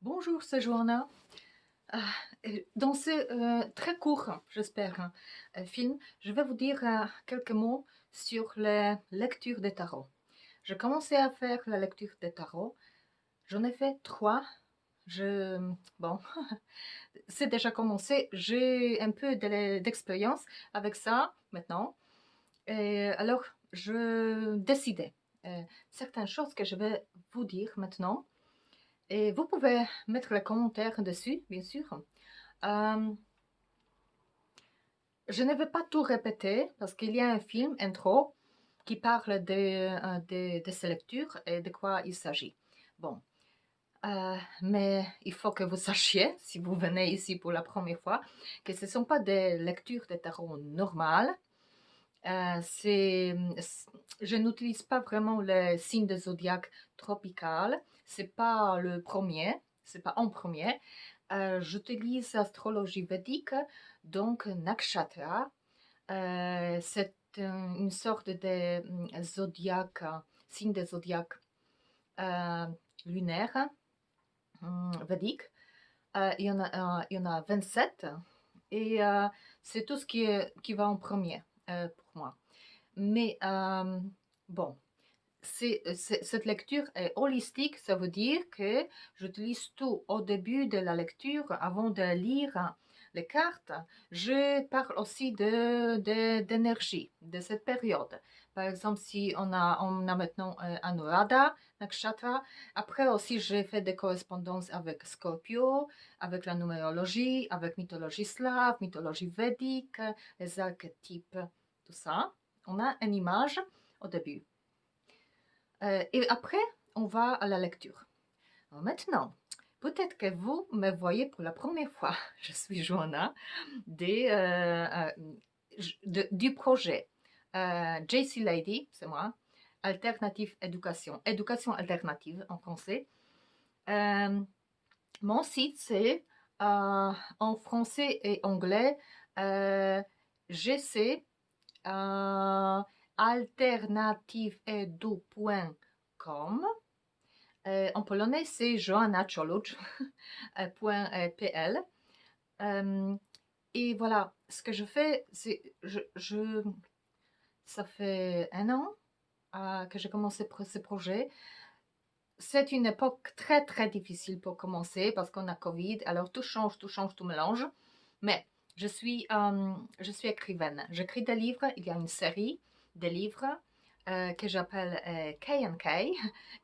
Bonjour, c'est Joanna. Ah, Dans ce très court, j'espère, film, je vais vous dire quelques mots sur la lecture des tarots. J'ai commencé à faire la lecture des tarots. J'en ai fait trois. Je, bon, c'est déjà commencé. J'ai un peu d'expérience avec ça maintenant. Et alors, je décidais certaines choses que je vais vous dire maintenant. Et vous pouvez mettre les commentaires dessus, bien sûr. Euh, je ne vais pas tout répéter parce qu'il y a un film, intro, qui parle de ces lectures et de quoi il s'agit. Bon, mais il faut que vous sachiez, si vous venez ici pour la première fois, que ce ne sont pas des lectures de tarot normales. Je n'utilise pas vraiment le signe de zodiaque tropical. C'est pas le premier, c'est pas en premier. J'utilise l'astrologie védique, donc nakshatra. C'est une sorte de zodiaque, signe de zodiaque euh, lunaire védique. Il y en a 27 et c'est tout ce qui va en premier pour moi. Mais bon, cette lecture est holistique, ça veut dire que j'utilise tout au début de la lecture, avant de lire les cartes. Je parle aussi d'énergie de cette période. Par exemple, si on a maintenant Anuradha, Nakshatra. Après aussi, j'ai fait des correspondances avec Scorpio, avec la numérologie, avec mythologie slave, mythologie védique, les archétypes, tout ça. On a une image au début. Et après, on va à la lecture. Alors maintenant, peut-être que vous me voyez pour la première fois. Je suis Joanna du projet JC Lady, c'est moi, Alternative Éducation, éducation alternative en français. Mon site, c'est en français et anglais GC alternativeedu.com. En polonais, c'est joannacholuch.pl. Et voilà, ce que je fais, c'est ça fait un an que j'ai commencé ce projet. C'est une époque très très difficile pour commencer parce qu'on a Covid, alors tout change, tout mélange. Mais je suis écrivaine. J'écris des livres, il y a une série de livres que j'appelle K&K,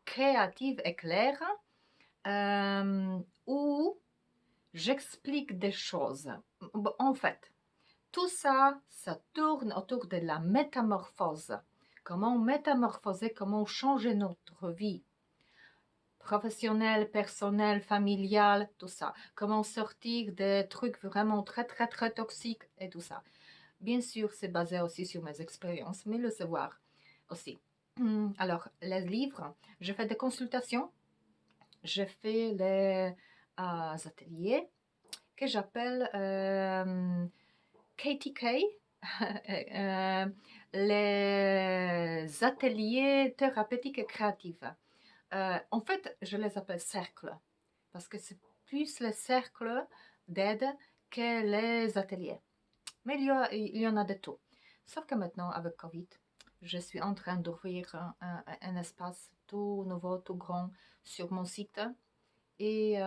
Créative et Claire, où j'explique des choses. En fait, tout ça, ça tourne autour de la métamorphose. Comment métamorphoser, comment changer notre vie professionnelle, personnelle, familiale, tout ça. Comment sortir des trucs vraiment très, très, très toxiques et tout ça. Bien sûr, c'est basé aussi sur mes expériences, mais le savoir aussi. Alors, les livres, je fais des consultations, je fais les ateliers que j'appelle KTK, les ateliers thérapeutiques et créatifs. En fait, je les appelle cercles parce que c'est plus les cercles d'aide que les ateliers. Mais il y en a de tout. Sauf que maintenant, avec Covid, je suis en train d'ouvrir un espace tout nouveau, tout grand sur mon site. Et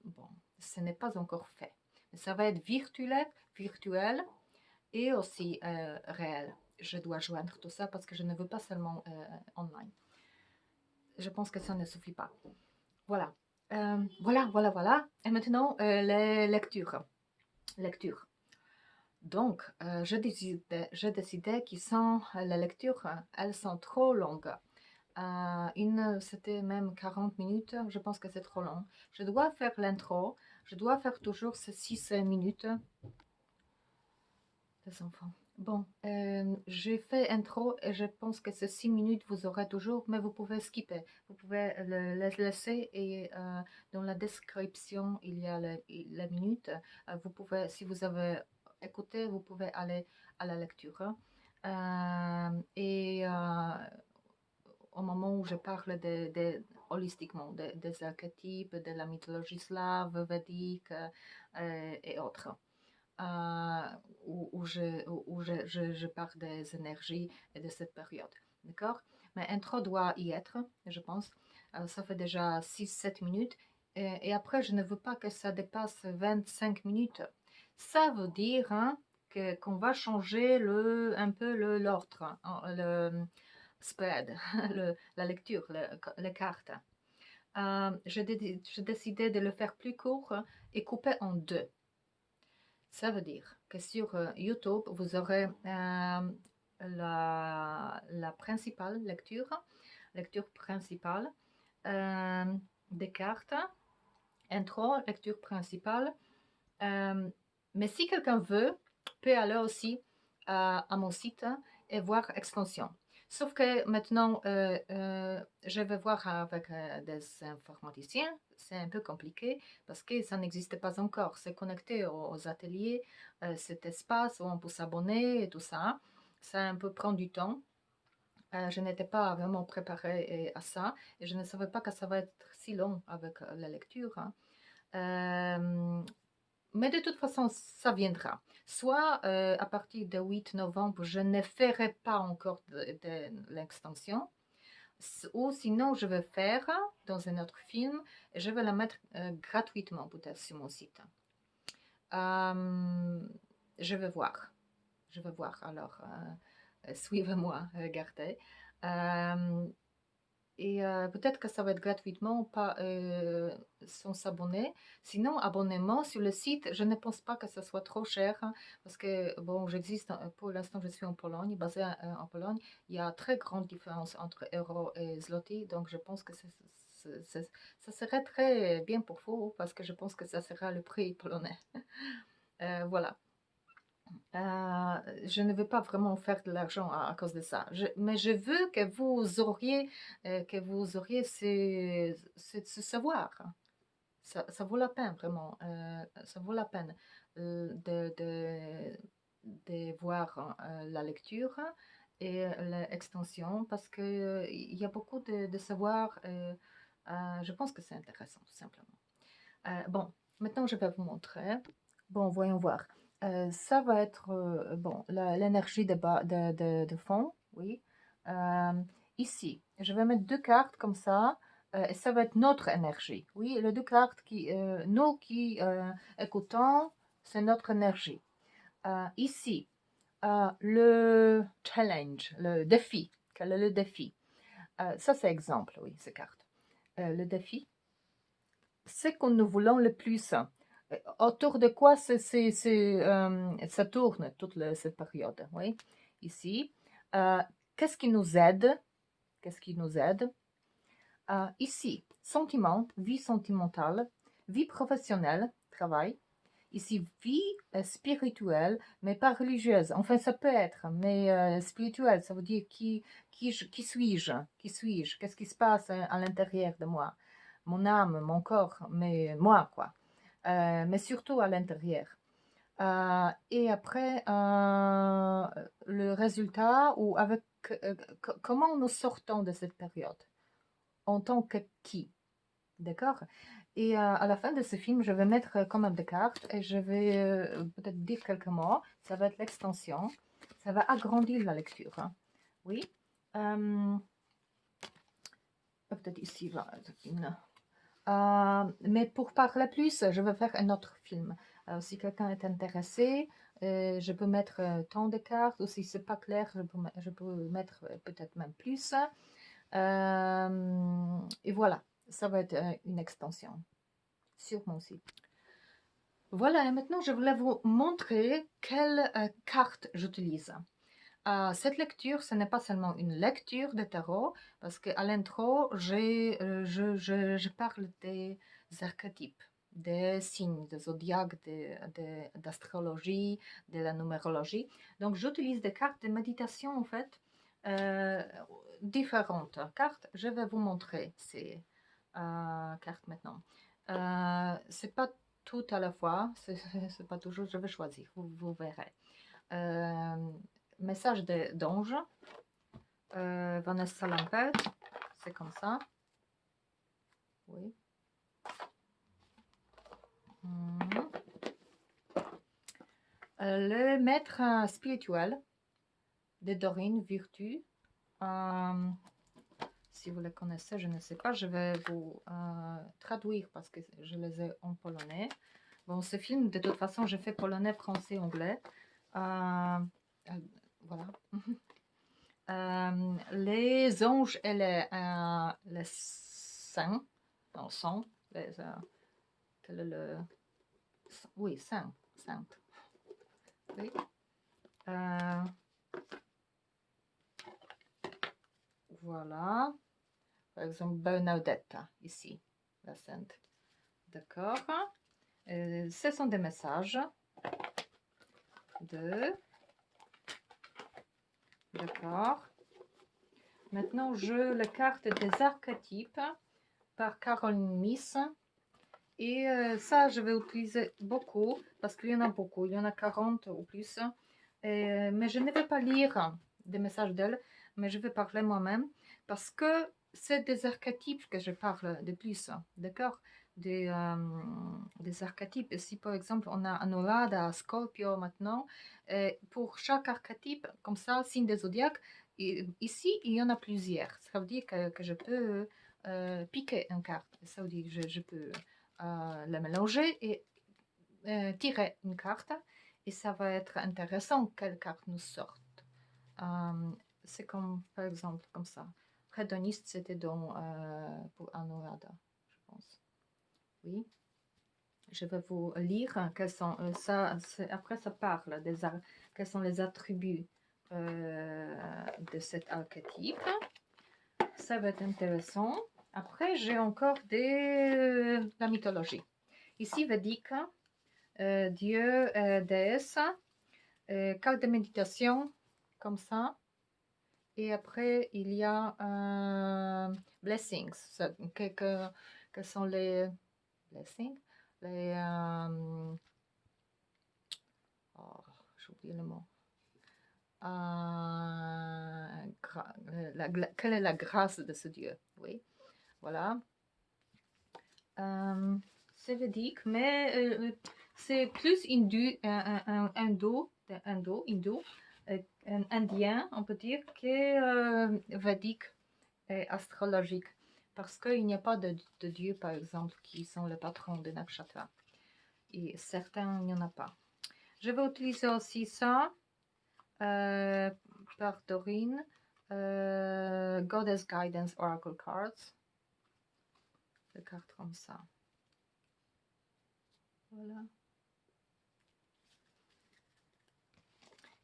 bon, ce n'est pas encore fait. Mais ça va être virtuel et aussi réel. Je dois joindre tout ça parce que je ne veux pas seulement online. Je pense que ça ne suffit pas. Voilà. Voilà. Et maintenant, les lectures. Lecture. Donc, je décidais que sans la lecture, elles sont trop longues. C'était même 40 minutes, je pense que c'est trop long. Je dois faire l'intro, je dois faire toujours ces 6 minutes. Les enfants. Bon, j'ai fait intro et je pense que ces 6 minutes vous aurez toujours, mais vous pouvez skipper. Vous pouvez le laisser et dans la description, il y a la minute. Vous pouvez, si vous avez écouté, vous pouvez aller à la lecture. Et au moment où je parle holistiquement des archétypes, de la mythologie slave, védique et autres. Où je parle des énergies et de cette période. D'accord? Mais intro doit y être, je pense. Ça fait déjà 6-7 minutes. Et après, je ne veux pas que ça dépasse 25 minutes. Ça veut dire qu'on va changer un peu l'ordre, le spread, la lecture, les cartes. J'ai décidé de le faire plus court et couper en deux. Ça veut dire que sur YouTube, vous aurez la principale lecture principale des cartes, intro, lecture principale. Mais si quelqu'un veut, peut aller aussi à mon site et voir extension. Sauf que maintenant, je vais voir avec des informaticiens, c'est un peu compliqué parce que ça n'existe pas encore. C'est connecté aux ateliers, cet espace où on peut s'abonner et tout ça. Ça un peu prend du temps. Je n'étais pas vraiment préparée à ça et je ne savais pas que ça va être si long avec la lecture. Mais de toute façon, ça viendra. Soit à partir de 8 novembre, je ne ferai pas encore de l'extension, ou sinon je vais faire dans un autre film, et je vais la mettre gratuitement peut-être sur mon site. Je vais voir. Je vais voir. Alors, suivez-moi, regardez. Et peut-être que ça va être gratuitement, pas sans s'abonner. Sinon, abonnement sur le site, je ne pense pas que ça soit trop cher. Parce que, bon, j'existe, pour l'instant, je suis en Pologne, basée en Pologne. Il y a très grande différence entre euro et zloty. Donc, je pense que ça serait très bien pour vous, parce que je pense que ça sera le prix polonais. Voilà. Je ne veux pas vraiment faire de l'argent à cause de ça. Mais je veux que vous auriez ce savoir. Ça vaut la peine, vraiment. Ça vaut la peine de voir la lecture et l'extension parce qu'il y a beaucoup de savoir. Je pense que c'est intéressant, tout simplement. Bon, maintenant je vais vous montrer. Bon, voyons voir. Ça va être bon, l'énergie de fond, oui. Ici, je vais mettre deux cartes comme ça, et ça va être notre énergie. Oui, les deux cartes nous qui écoutons, c'est notre énergie. Ici, le challenge, le défi. Quel est le défi? Ça, c'est exemple, oui, ces cartes. Le défi, c'est que nous voulons le plus. Autour de quoi ça tourne toute cette période, oui. Ici, qu'est-ce qui nous aide? Qu'est-ce qui nous aide? Ici, sentiment, vie sentimentale, vie professionnelle, travail. Ici, vie spirituelle, mais pas religieuse. Enfin, ça peut être, mais spirituelle, ça veut dire qui suis-je? Qui suis-je? Qu'est-ce qui se passe à l'intérieur de moi? Mon âme, mon corps, mais moi, quoi. Mais surtout à l'intérieur. Et après, le résultat, ou avec comment nous sortons de cette période? En tant que qui? D'accord? Et à la fin de ce film, je vais mettre quand même des cartes et je vais peut-être dire quelques mots. Ça va être l'extension. Ça va agrandir la lecture. Hein. Oui. Peut-être ici, mais pour parler plus, je vais faire un autre film. Alors, si quelqu'un est intéressé, je peux mettre tant de cartes, ou si c'est pas clair, je peux mettre peut-être même plus. Et voilà, ça va être une extension sur mon site. Voilà, et maintenant je voulais vous montrer quelle carte j'utilise. Cette lecture, ce n'est pas seulement une lecture de tarot, parce qu'à l'intro, je parle des archétypes, des signes, des zodiaques, d'astrologie, de la numérologie. Donc j'utilise des cartes de méditation en fait, différentes cartes. Je vais vous montrer ces cartes maintenant. C'est pas tout à la fois, c'est pas toujours, je vais choisir, vous verrez. Message d'ange, Vanessa Lampert, c'est comme ça. Oui. Le maître spirituel de Dorine Virtue. Si vous le connaissez, je ne sais pas, je vais vous traduire parce que je les ai en polonais. Bon, ce film, de toute façon, je fais polonais, français, anglais. Voilà. Les anges et les saints, non, sont, quel est le... Oui, saints, saintes. Oui. Voilà. Par exemple, Bernadette, ici, la sainte. D'accord. Ce sont des messages de... D'accord. Maintenant, je les cartes des archétypes par Caroline Miss. Et ça, je vais utiliser beaucoup parce qu'il y en a beaucoup. Il y en a 40 ou plus. Mais je ne vais pas lire des messages d'elle, mais je vais parler moi-même parce que c'est des archétypes que je parle de plus. D'accord? Des archétypes. Et si par exemple on a Anuradha, Scorpio maintenant, pour chaque archétype, comme ça, signe des zodiaques, ici il y en a plusieurs. Ça veut dire que je peux piquer une carte. Ça veut dire que je peux la mélanger et tirer une carte. Et ça va être intéressant quelle carte nous sorte. C'est comme, par exemple, comme ça. Hédoniste, c'était donc pour Anuradha, je pense. Oui. Je vais vous lire quels sont après ça parle des quels sont les attributs de cet archétype. Ça va être intéressant. Après, j'ai encore la mythologie. Ici, védique, Dieu, déesse, carte de méditation, comme ça. Et après, il y a blessings. Quels sont les blessings? Les, oh, j'ai oublié le mot. Quelle est la grâce de ce Dieu? Oui, voilà. C'est védique, mais c'est plus hindou, indien, on peut dire, que védique et astrologique. Parce qu'il n'y a pas de dieux, par exemple, qui sont le patron de nakshatra. Et certains, il n'y en a pas. Je vais utiliser aussi ça par Dorine. Goddess Guidance Oracle Cards. Des cartes comme ça. Voilà.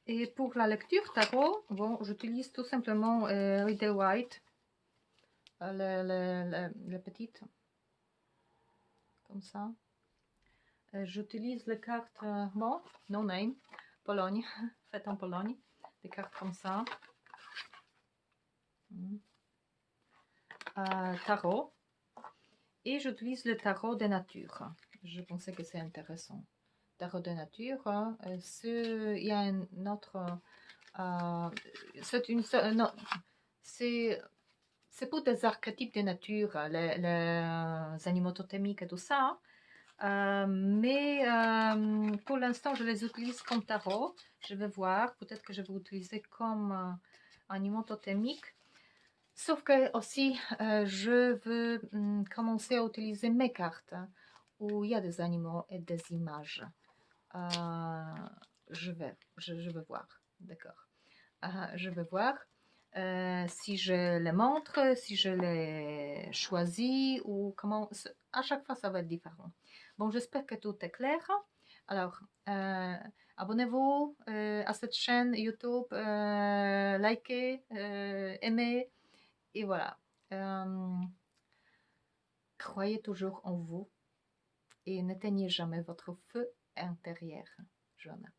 Et pour la lecture tarot, bon, j'utilise tout simplement Rider White, la petite, comme ça. J'utilise les cartes, bon, no name, Pologne, faites en Pologne, des cartes comme ça. Tarot. Et j'utilise le tarot de nature. Je pensais que c'est intéressant. Tarot de nature, il y a un autre... c'est pour des archétypes de nature, les animaux totémiques et tout ça. Mais pour l'instant, je les utilise comme tarot. Je vais voir. Peut-être que je vais utiliser comme animaux totémiques. Sauf que aussi, je veux commencer à utiliser mes cartes où il y a des animaux et des images. Je vais voir. D'accord. Je vais voir si je les montre, si je les choisis ou comment. À chaque fois, ça va être différent. Bon, j'espère que tout est clair. Alors, abonnez-vous à cette chaîne YouTube, likez, aimez, et voilà. Croyez toujours en vous et n'éteignez jamais votre feu intérieur, Joanna.